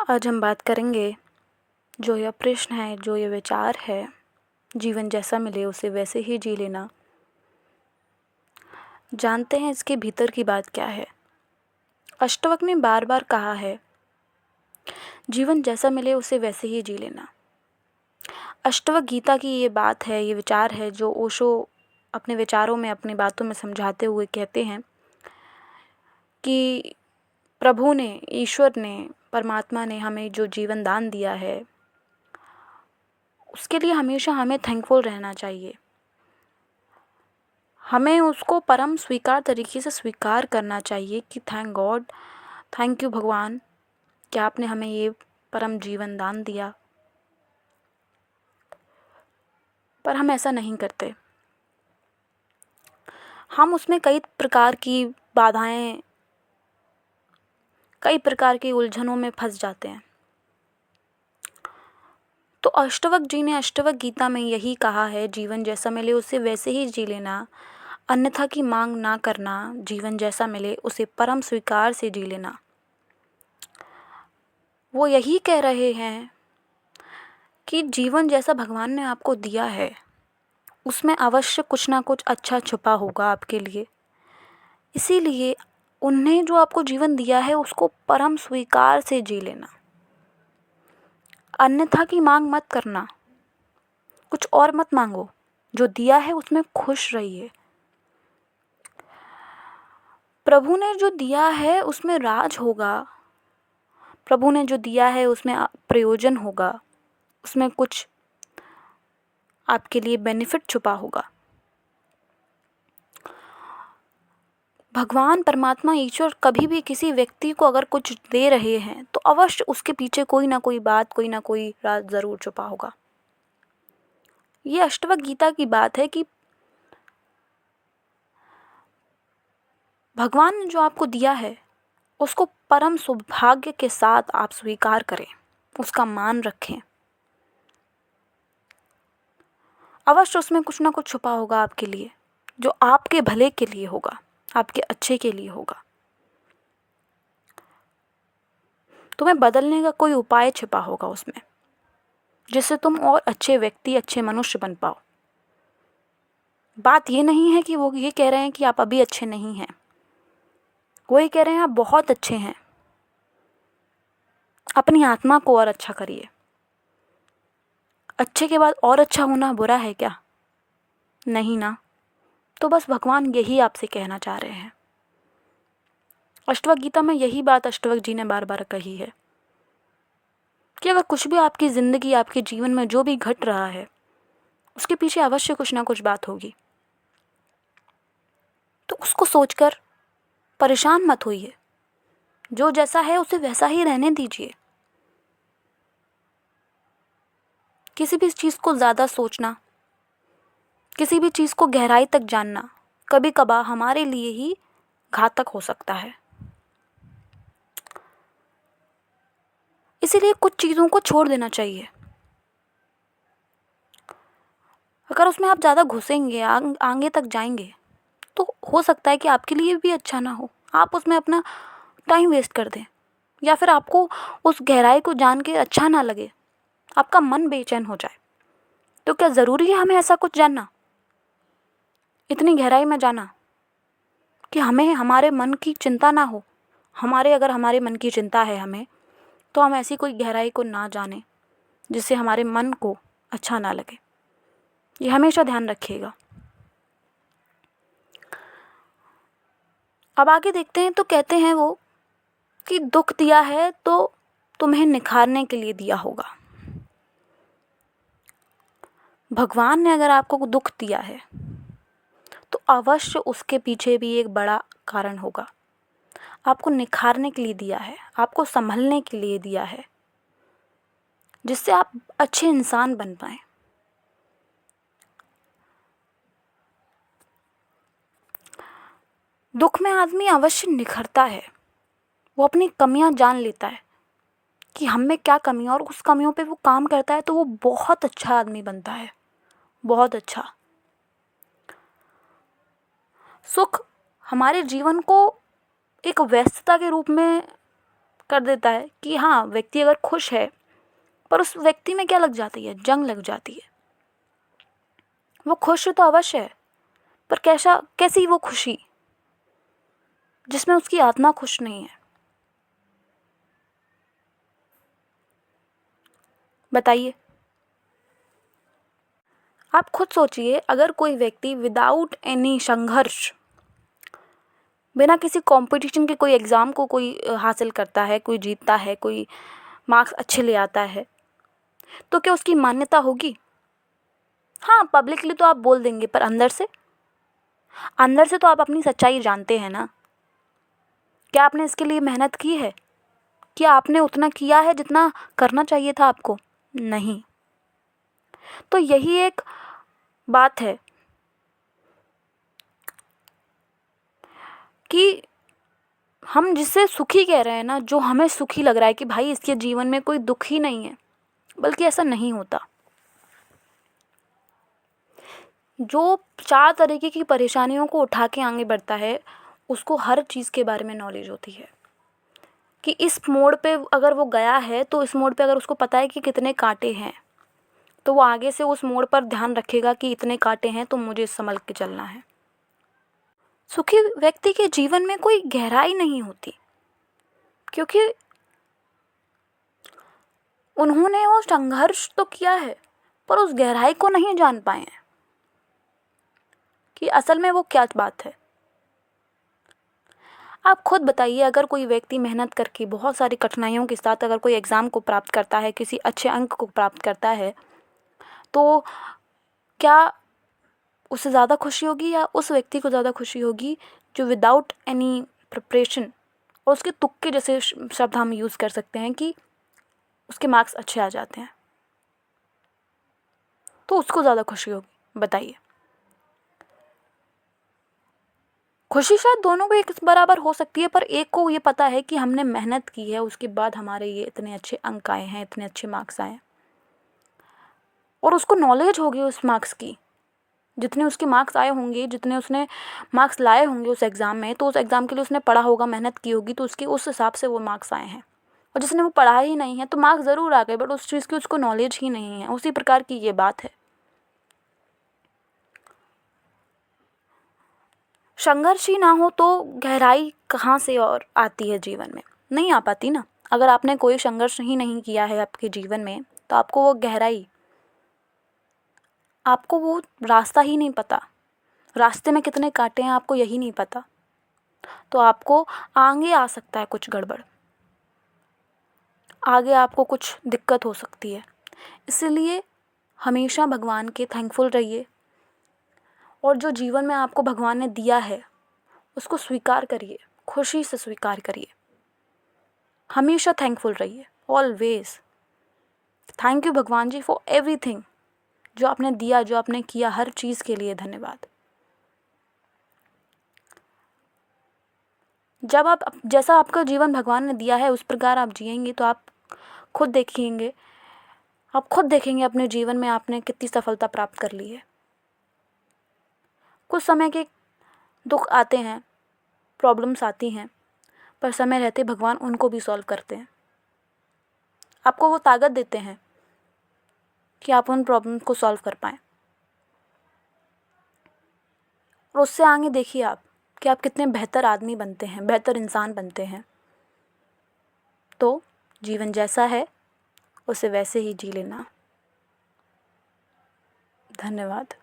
आज हम बात करेंगे, जो यह प्रश्न है, जो ये विचार है, जीवन जैसा मिले उसे वैसे ही जी लेना। जानते हैं इसके भीतर की बात क्या है। अष्टवक ने बार बार कहा है, जीवन जैसा मिले उसे वैसे ही जी लेना। अष्टवक गीता की ये बात है, ये विचार है जो ओशो अपने विचारों में, अपनी बातों में समझाते हुए कहते हैं कि प्रभु ने, ईश्वर ने, परमात्मा ने हमें जो जीवन दान दिया है उसके लिए हमेशा हमें थैंकफुल रहना चाहिए। हमें उसको परम स्वीकार तरीके से स्वीकार करना चाहिए कि थैंक गॉड, थैंक यू भगवान कि आपने हमें ये परम जीवन दान दिया। पर हम ऐसा नहीं करते। हम उसमें कई प्रकार की बाधाएं, कई प्रकार की उलझनों में फंस जाते हैं। तो अष्टवक जी ने अष्टवक गीता में यही कहा है, जीवन जैसा मिले उसे वैसे ही जी लेना, अन्यथा की मांग ना करना, जीवन जैसा मिले उसे परम स्वीकार से जी लेना। वो यही कह रहे हैं कि जीवन जैसा भगवान ने आपको दिया है उसमें अवश्य कुछ ना कुछ अच्छा छुपा होगा आपके लिए। इसीलिए उन्होंने जो आपको जीवन दिया है उसको परम स्वीकार से जी लेना, अन्यथा की मांग मत करना, कुछ और मत मांगो। जो दिया है उसमें खुश रहिए। प्रभु ने जो दिया है उसमें राज होगा, प्रभु ने जो दिया है उसमें प्रयोजन होगा, उसमें कुछ आपके लिए बेनिफिट छुपा होगा। भगवान, परमात्मा, ईश्वर कभी भी किसी व्यक्ति को अगर कुछ दे रहे हैं तो अवश्य उसके पीछे कोई ना कोई बात, कोई ना कोई राज ज़रूर छुपा होगा। ये अष्टवक गीता की बात है कि भगवान ने जो आपको दिया है उसको परम सौभाग्य के साथ आप स्वीकार करें, उसका मान रखें। अवश्य उसमें कुछ ना कुछ छुपा होगा आपके लिए, जो आपके भले के लिए होगा, आपके अच्छे के लिए होगा। तुम्हें बदलने का कोई उपाय छिपा होगा उसमें, जिससे तुम और अच्छे व्यक्ति, अच्छे मनुष्य बन पाओ। बात ये नहीं है कि वो ये कह रहे हैं कि आप अभी अच्छे नहीं हैं, वो ये कह रहे हैं आप बहुत अच्छे हैं। अपनी आत्मा को और अच्छा करिए। अच्छे के बाद और अच्छा होना बुरा है क्या? नहीं ना। तो बस भगवान यही आपसे कहना चाह रहे हैं। अष्टवक गीता में यही बात अष्टवक जी ने बार बार कही है कि अगर कुछ भी आपकी ज़िंदगी, आपके जीवन में जो भी घट रहा है उसके पीछे अवश्य कुछ ना कुछ बात होगी। तो उसको सोचकर परेशान मत होइए। जो जैसा है उसे वैसा ही रहने दीजिए। किसी भी चीज़ को ज़्यादा सोचना, किसी भी चीज़ को गहराई तक जानना कभी कभार हमारे लिए ही घातक हो सकता है। इसीलिए कुछ चीज़ों को छोड़ देना चाहिए। अगर उसमें आप ज़्यादा घुसेंगे, आगे तक जाएंगे, तो हो सकता है कि आपके लिए भी अच्छा ना हो। आप उसमें अपना टाइम वेस्ट कर दें, या फिर आपको उस गहराई को जान के अच्छा ना लगे, आपका मन बेचैन हो जाए। तो क्या ज़रूरी है हमें ऐसा कुछ जानना, इतनी गहराई में जाना कि हमें हमारे मन की चिंता ना हो? अगर हमारे मन की चिंता है हमें, तो हम ऐसी कोई गहराई को ना जाने जिससे हमारे मन को अच्छा ना लगे। ये हमेशा ध्यान रखिएगा। अब आगे देखते हैं। तो कहते हैं वो कि दुख दिया है तो तुम्हें निखारने के लिए दिया होगा। भगवान ने अगर आपको दुख दिया है तो अवश्य उसके पीछे भी एक बड़ा कारण होगा। आपको निखारने के लिए दिया है, आपको संभलने के लिए दिया है, जिससे आप अच्छे इंसान बन पाएं। दुख में आदमी अवश्य निखरता है। वो अपनी कमियां जान लेता है कि हम में क्या कमी है, और उस कमियों पे वो काम करता है, तो वो बहुत अच्छा आदमी बनता है, बहुत अच्छा। सुख हमारे जीवन को एक व्यस्तता के रूप में कर देता है कि हाँ, व्यक्ति अगर खुश है, पर उस व्यक्ति में क्या लग जाती है, जंग लग जाती है। वो खुश तो अवश्य है, पर कैसी वो खुशी जिसमें उसकी आत्मा खुश नहीं है। बताइए, आप खुद सोचिए, अगर कोई व्यक्ति विदाउट एनी संघर्ष, बिना किसी कंपटीशन के कोई एग्ज़ाम को कोई हासिल करता है, कोई जीतता है, कोई मार्क्स अच्छे ले आता है, तो क्या उसकी मान्यता होगी? हाँ, पब्लिकली तो आप बोल देंगे, पर अंदर से तो आप अपनी सच्चाई जानते हैं ना। क्या आपने इसके लिए मेहनत की है? क्या आपने उतना किया है जितना करना चाहिए था आपको? नहीं। तो यही एक बात है कि हम जिससे सुखी कह रहे हैं ना, जो हमें सुखी लग रहा है कि भाई इसके जीवन में कोई दुख ही नहीं है, बल्कि ऐसा नहीं होता। जो 4 तरीके की परेशानियों को उठा के आगे बढ़ता है, उसको हर चीज़ के बारे में नॉलेज होती है कि इस मोड़ पे अगर वो गया है, तो इस मोड़ पे अगर उसको पता है कि कितने कांटे हैं, तो वो आगे से उस मोड़ पर ध्यान रखेगा कि इतने कांटे हैं, तो मुझे संभल के चलना है। सुखी व्यक्ति के जीवन में कोई गहराई नहीं होती, क्योंकि उन्होंने वो संघर्ष तो किया है, पर उस गहराई को नहीं जान पाए हैं कि असल में वो क्या बात है। आप खुद बताइए, अगर कोई व्यक्ति मेहनत करके बहुत सारी कठिनाइयों के साथ अगर कोई एग्ज़ाम को प्राप्त करता है, किसी अच्छे अंक को प्राप्त करता है, तो क्या उससे ज़्यादा खुशी होगी या उस व्यक्ति को ज़्यादा खुशी होगी जो विदाउट एनी प्रिपरेशन, और उसके तुक्के जैसे शब्द हम यूज़ कर सकते हैं कि उसके मार्क्स अच्छे आ जाते हैं, तो उसको ज़्यादा खुशी होगी? बताइए। खुशी शायद दोनों को एक बराबर हो सकती है, पर एक को ये पता है कि हमने मेहनत की है, उसके बाद हमारे ये इतने अच्छे अंक आए हैं, इतने अच्छे मार्क्स आए हैं, और उसको नॉलेज होगी उस मार्क्स की। जितने उसके मार्क्स आए होंगे, जितने उसने मार्क्स लाए होंगे उस एग्ज़ाम में, तो उस एग्ज़ाम के लिए उसने पढ़ा होगा, मेहनत की होगी, तो उसके उस हिसाब से वो मार्क्स आए हैं। और जिसने वो पढ़ा ही नहीं है, तो मार्क्स ज़रूर आ गए, बट उस चीज़ की उसको नॉलेज ही नहीं है। उसी प्रकार की ये बात है। संघर्ष ही ना हो तो गहराई कहाँ से और आती है जीवन में? नहीं आ पाती ना। अगर आपने कोई संघर्ष ही नहीं किया है आपके जीवन में, तो आपको वो गहराई, आपको वो रास्ता ही नहीं पता। रास्ते में कितने कांटे हैं आपको यही नहीं पता, तो आपको आगे आ सकता है कुछ गड़बड़, आगे आपको कुछ दिक्कत हो सकती है। इसीलिए हमेशा भगवान के थैंकफुल रहिए, और जो जीवन में आपको भगवान ने दिया है उसको स्वीकार करिए, खुशी से स्वीकार करिए। हमेशा थैंकफुल रहिए, ऑलवेज। थैंक यू भगवान जी फॉर एवरीथिंग, जो आपने दिया, जो आपने किया, हर चीज़ के लिए धन्यवाद। जब आप जैसा आपका जीवन भगवान ने दिया है उस प्रकार आप जिएंगे, तो आप खुद देखेंगे, अपने जीवन में आपने कितनी सफलता प्राप्त कर ली है। कुछ समय के दुख आते हैं, प्रॉब्लम्स आती हैं, पर समय रहते भगवान उनको भी सॉल्व करते हैं। आपको वो ताकत देते हैं कि आप उन प्रॉब्लम को सॉल्व कर पाएँ। और उससे आगे देखिए आप कि आप कितने बेहतर आदमी बनते हैं, बेहतर इंसान बनते हैं। तो जीवन जैसा है उसे वैसे ही जी लेना। धन्यवाद।